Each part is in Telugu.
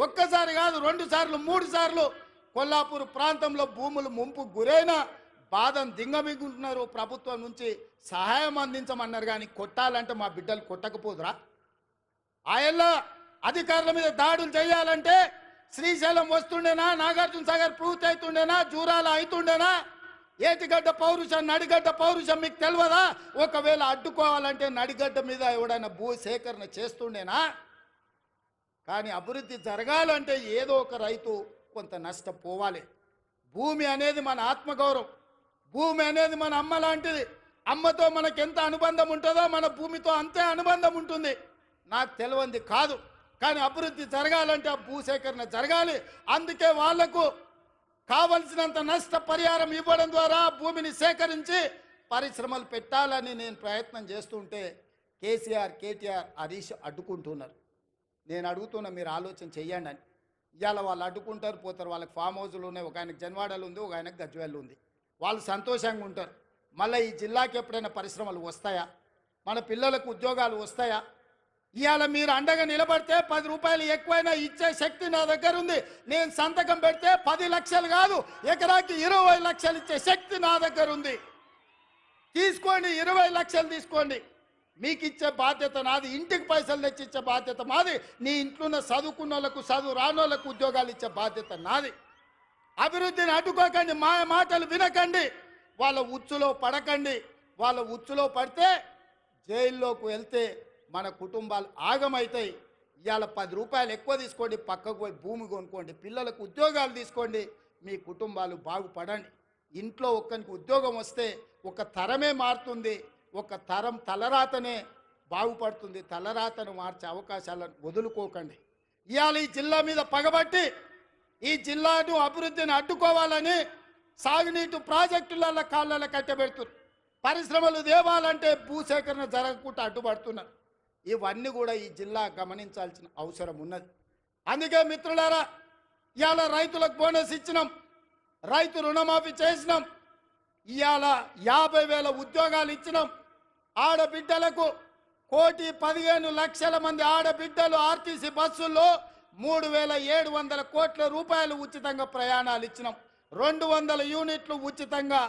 ఒక్కసారి కాదు 2 సార్లు 3 సార్లు కొల్లాపూర్ ప్రాంతంలో భూములు ముంపు గురైన బాధను దింగమిగుంటున్నారు. ప్రభుత్వం నుంచి సహాయం అందించమన్నారు, కానీ కొట్టాలంటే మా బిడ్డలు కొట్టకపోదురా? ఆయల్ల అధికారుల మీద దాడులు చేయాలంటే శ్రీశైలం వస్తుండేనా, నాగార్జున సాగర్ పూర్తి అవుతుండేనా, జూరాల అవుతుండేనా? ఏటిగడ్డ పౌరుషం నడిగడ్డ పౌరుషం మీకు తెలియదా? ఒకవేళ అడ్డుకోవాలంటే నడిగడ్డ మీద ఎవడైనా భూ సేకరణ చేస్తుండేనా? కానీ అభివృద్ధి జరగాలంటే ఏదో ఒక రైతు కొంత నష్టపోవాలి. భూమి అనేది మన ఆత్మగౌరవం, భూమి అనేది మన అమ్మ లాంటిది. అమ్మతో మనకు ఎంత అనుబంధం ఉంటుందో మన భూమితో అంతే అనుబంధం ఉంటుంది. నాకు తెలియంది కాదు, కానీ అభివృద్ధి జరగాలంటే ఆ భూసేకరణ జరగాలి. అందుకే వాళ్లకు కావలసినంత నష్టపరిహారం ఇవ్వడం ద్వారా భూమిని సేకరించి పరిశ్రమలు పెట్టాలని నేను ప్రయత్నం చేస్తుంటే కేసీఆర్, కేటీఆర్, హరీష్ అడ్డుకుంటున్నారు. నేను అడుగుతున్నా, మీరు ఆలోచన చెయ్యండి అని. ఇవాళ వాళ్ళు అడ్డుకుంటారు, పోతారు. వాళ్ళకి ఫామ్ హౌజులు ఉన్నాయి, ఒక ఆయనకు జన్వాడలు ఉంది, ఒక ఆయనకు గజ్వేల్ ఉంది. వాళ్ళు సంతోషంగా ఉంటారు. మళ్ళీ ఈ జిల్లాకి ఎప్పుడైనా పరిశ్రమలు వస్తాయా? మన పిల్లలకు ఉద్యోగాలు వస్తాయా? ఇవాళ మీరు అండగా నిలబడితే 10 రూపాయలు ఎక్కువైనా ఇచ్చే శక్తి నా దగ్గర ఉంది. నేను సంతకం పెడితే 10 లక్షలు కాదు, ఎకరాకి 20 లక్షలు ఇచ్చే శక్తి నా దగ్గర ఉంది. తీసుకోండి, 20 లక్షలు తీసుకోండి. మీకు ఇచ్చే బాధ్యత నాది, ఇంటికి పైసలు తెచ్చి ఇచ్చే బాధ్యత మాది. నీ ఇంట్లో చదువుకున్న వాళ్ళకు, చదువు రాని వాళ్ళకు ఉద్యోగాలు ఇచ్చే బాధ్యత నాది. అభివృద్ధిని అడ్డుకోకండి, మా మాటలు వినకండి, వాళ్ళ ఉచ్చులో పడకండి. వాళ్ళ ఉచ్చులో పడితే జైల్లోకి వెళ్తే మన కుటుంబాలు ఆగమవుతాయి. ఇవాళ 10 రూపాయలు ఎక్కువ తీసుకోండి, పక్కకు పోయి భూమి కొనుక్కోండి, పిల్లలకు ఉద్యోగాలు తీసుకోండి, మీ కుటుంబాలు బాగుపడండి. ఇంట్లో ఒక్కరికి ఉద్యోగం వస్తే ఒక తరమే మారుతుంది, ఒక తరం తలరాతనే బాగుపడుతుంది. తలరాతను మార్చే అవకాశాలను వదులుకోకండి. ఇవాళ ఈ జిల్లా మీద పగబట్టి ఈ జిల్లాను అభివృద్ధిని అడ్డుకోవాలని సాగునీటి ప్రాజెక్టుల కాళ్ళలో కట్టబెడుతున్నారు. పరిశ్రమలు దేవాలంటే భూసేకరణ జరగకుండా అడ్డుపడుతున్నారు. ఇవన్నీ కూడా ఈ జిల్లా గమనించాల్సిన అవసరం ఉన్నది. అందుకే మిత్రులారా, ఇవాళ రైతులకు బోనస్ ఇచ్చినాం, రైతు రుణమాఫీ చేసినాం, ఇవాళ 50,000 ఉద్యోగాలు ఇచ్చినాం. ఆడబిడ్డలకు 1,15,00,000 మంది ఆడబిడ్డలు ఆర్టీసీ బస్సుల్లో 3,700 కోట్ల రూపాయలు ఉచితంగా ప్రయాణాలు ఇచ్చినాం. 200 యూనిట్లు ఉచితంగా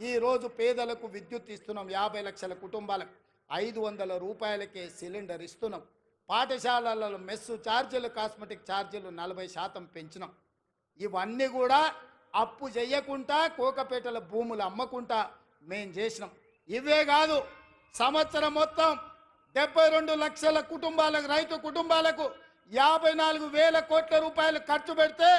ఈరోజు పేదలకు విద్యుత్ ఇస్తున్నాం. 50 లక్షల కుటుంబాలకు 500 రూపాయలకే సిలిండర్ ఇస్తున్నాం. పాఠశాలలలో మెస్సు ఛార్జీలు, కాస్మెటిక్ ఛార్జీలు 40% పెంచినాం. ఇవన్నీ కూడా అప్పు చేయకుండా కోకపేటల భూములు అమ్మకుండా మేం చేసినాం. ఇవే కాదు, సంవత్సరం మొత్తం 72 లక్షల కుటుంబాలకు, రైతు కుటుంబాలకు 54,000 కోట్ల రూపాయలు ఖర్చు పెడితే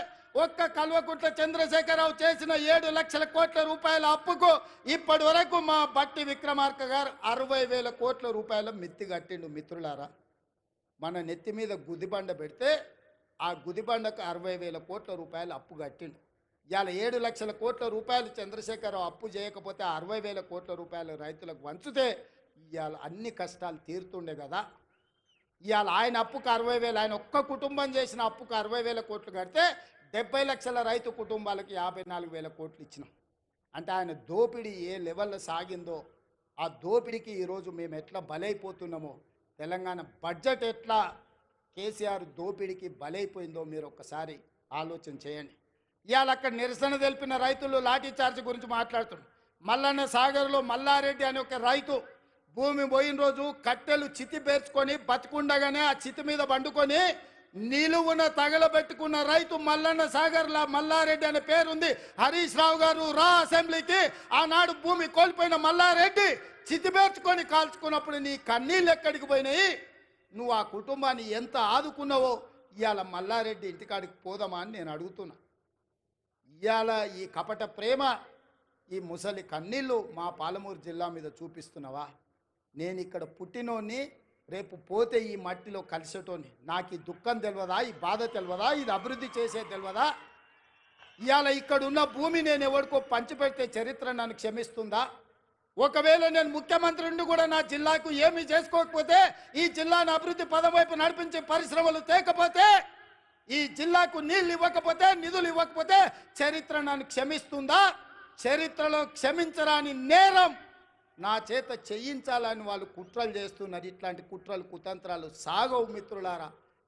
ఒక్క కల్వకుంట్ల చంద్రశేఖరరావు చేసిన 7 లక్షల కోట్ల రూపాయల అప్పుకు ఇప్పటి వరకు మా బట్టి విక్రమార్క గారు 60,000 కోట్ల రూపాయల మిత్తి కట్టిండు. మిత్రులారా, మన నెత్తి మీద గుదిబండ పెడితే ఆ గుదిబండకు 60,000 కోట్ల రూపాయలు అప్పు కట్టిండు. ఇవాళ 7 లక్షల కోట్ల రూపాయలు చంద్రశేఖరరావు అప్పు చేయకపోతే 60,000 కోట్ల రూపాయలు రైతులకు వంచితే ఇవాళ అన్ని కష్టాలు తీరుతుండే కదా. ఇవాళ ఆయన అప్పుకు 60,000, ఆయన ఒక్క కుటుంబం చేసిన అప్పుకు 60,000 కోట్లు కడితే 70 లక్షల రైతు కుటుంబాలకు 54,000 కోట్లు ఇచ్చినాం. అంటే ఆయన దోపిడీ ఏ లెవెల్లో సాగిందో, ఆ దోపిడీకి ఈరోజు మేము ఎట్లా బలైపోతున్నామో, తెలంగాణ బడ్జెట్ ఎట్లా కేసీఆర్ దోపిడీకి బలైపోయిందో మీరు ఒక్కసారి ఆలోచన చేయండి. ఇవాళ అక్కడ నిరసన తెలిపిన రైతులు లాఠీ చార్జ్ గురించి మాట్లాడుతున్నారు. మల్లన్న సాగర్లో మల్లారెడ్డి అనే ఒక రైతు భూమి పోయిన రోజు కట్టెలు చితి పేర్చుకొని బతుకుండగానే ఆ చితి మీద పండుకొని నిలువున తగలబెట్టుకున్న రైతు మల్లన్న సాగర్లా మల్లారెడ్డి అనే పేరుంది. హరీష్ రావు గారు రా అసెంబ్లీకి. ఆనాడు భూమి కోల్పోయిన మల్లారెడ్డి చితి పేర్చుకొని కాల్చుకున్నప్పుడు నీ కన్నీళ్ళు ఎక్కడికి పోయినాయి? నువ్వు ఆ కుటుంబాన్ని ఎంత ఆదుకున్నావో ఇవాళ మల్లారెడ్డి ఇంటికాడికి పోదామా అని నేను అడుగుతున్నా. ఇవాళ ఈ కపట ప్రేమ, ఈ ముసలి కన్నీళ్ళు మా పాలమూరు జిల్లా మీద చూపిస్తున్నావా? నేను ఇక్కడ పుట్టినోని, రేపు పోతే ఈ మట్టిలో కలిసేటోని. నాకు ఈ దుఃఖం తెలియదా? ఈ బాధ తెలియదా? ఇది అభివృద్ధి చేసే తెలియదా? ఇవాళ ఇక్కడ ఉన్న భూమి నేను ఎవరికో పంచిపెడితే చరిత్ర నన్ను క్షమిస్తుందా? ఒకవేళ నేను ముఖ్యమంత్రి నుండి కూడా నా జిల్లాకు ఏమీ చేసుకోకపోతే, ఈ జిల్లాను అభివృద్ధి పదం వైపు నడిపించే పరిశ్రమలు తేకపోతే, ఈ జిల్లాకు నీళ్ళు ఇవ్వకపోతే, నిధులు ఇవ్వకపోతే చరిత్ర నన్ను క్షమిస్తుందా? చరిత్రలో క్షమించరాని నేరం నా చేత చేయించాలని వాళ్ళు కుట్రలు చేస్తున్నారు. ఇట్లాంటి కుట్రలు కుతంత్రాలు సాగవు మిత్రులారా.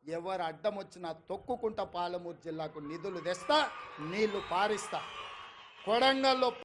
ఎవరు అడ్డం వచ్చినా తొక్కుకుంటా పాలమూరు జిల్లాకు నిధులు తెస్తా, నీళ్లు పారిస్తా. కొడంగల్లో